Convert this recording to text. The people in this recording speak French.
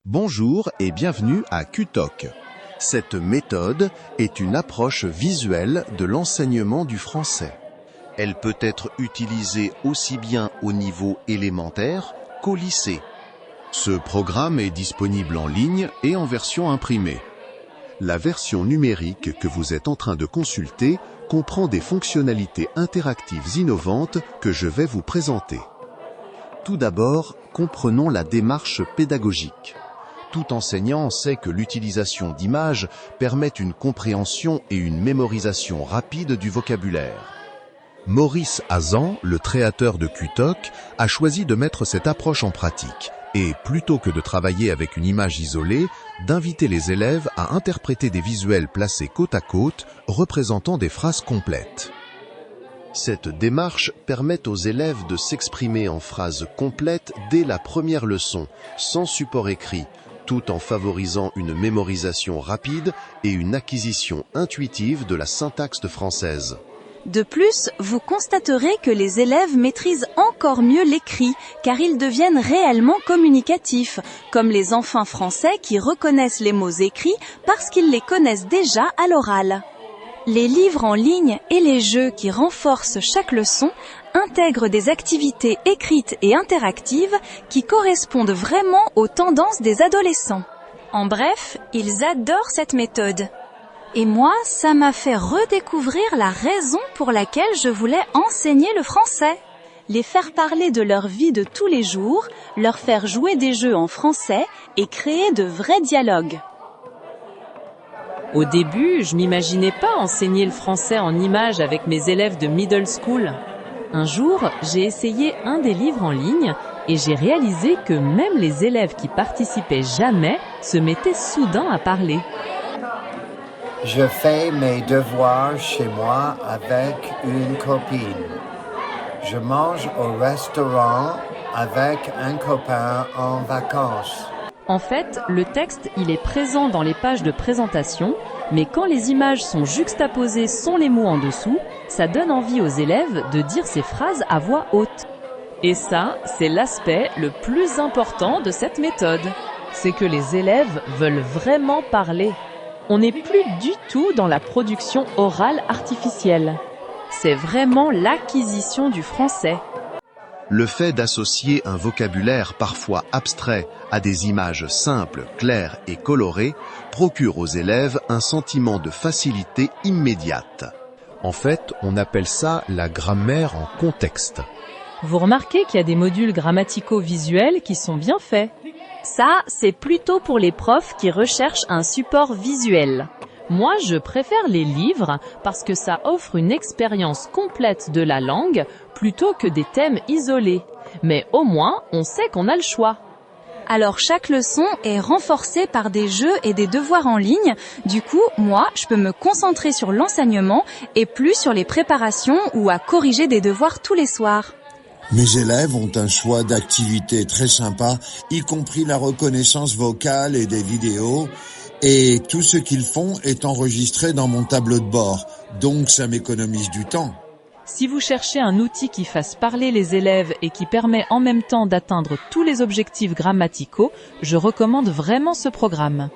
Bonjour et bienvenue à QTalk. Cette méthode est une approche visuelle de l'enseignement du français. Elle peut être utilisée aussi bien au niveau élémentaire qu'au lycée. Ce programme est disponible en ligne et en version imprimée. La version numérique que vous êtes en train de consulter comprend des fonctionnalités interactives innovantes que je vais vous présenter. Tout d'abord, comprenons la démarche pédagogique. Tout enseignant sait que l'utilisation d'images permet une compréhension et une mémorisation rapide du vocabulaire. Maurice Hazan, le créateur de QTalk, a choisi de mettre cette approche en pratique et, plutôt que de travailler avec une image isolée, d'inviter les élèves à interpréter des visuels placés côte à côte, représentant des phrases complètes. Cette démarche permet aux élèves de s'exprimer en phrases complètes dès la première leçon, sans support écrit, tout en favorisant une mémorisation rapide et une acquisition intuitive de la syntaxe française. De plus, vous constaterez que les élèves maîtrisent encore mieux l'écrit, car ils deviennent réellement communicatifs, comme les enfants français qui reconnaissent les mots écrits parce qu'ils les connaissent déjà à l'oral. Les livres en ligne et les jeux qui renforcent chaque leçon intègrent des activités écrites et interactives qui correspondent vraiment aux tendances des adolescents. En bref, ils adorent cette méthode. Et moi, ça m'a fait redécouvrir la raison pour laquelle je voulais enseigner le français. Les faire parler de leur vie de tous les jours, leur faire jouer des jeux en français et créer de vrais dialogues. Au début, je m'imaginais pas enseigner le français en images avec mes élèves de middle school. Un jour, j'ai essayé un des livres en ligne et j'ai réalisé que même les élèves qui participaient jamais se mettaient soudain à parler. Je fais mes devoirs chez moi avec une copine. Je mange au restaurant avec un copain en vacances. En fait, le texte, il est présent dans les pages de présentation, mais quand les images sont juxtaposées sans les mots en dessous, ça donne envie aux élèves de dire ces phrases à voix haute. Et ça, c'est l'aspect le plus important de cette méthode. C'est que les élèves veulent vraiment parler. On n'est plus du tout dans la production orale artificielle. C'est vraiment l'acquisition du français. Le fait d'associer un vocabulaire parfois abstrait à des images simples, claires et colorées procure aux élèves un sentiment de facilité immédiate. En fait, on appelle ça la grammaire en contexte. Vous remarquez qu'il y a des modules grammaticaux-visuels qui sont bien faits. Ça, c'est plutôt pour les profs qui recherchent un support visuel. Moi, je préfère les livres parce que ça offre une expérience complète de la langue plutôt que des thèmes isolés. Mais au moins, on sait qu'on a le choix. Alors chaque leçon est renforcée par des jeux et des devoirs en ligne. Du coup, moi, je peux me concentrer sur l'enseignement et plus sur les préparations ou à corriger des devoirs tous les soirs. Mes élèves ont un choix d'activités très sympas, y compris la reconnaissance vocale et des vidéos. Et tout ce qu'ils font est enregistré dans mon tableau de bord, donc ça m'économise du temps. Si vous cherchez un outil qui fasse parler les élèves et qui permet en même temps d'atteindre tous les objectifs grammaticaux, je recommande vraiment ce programme.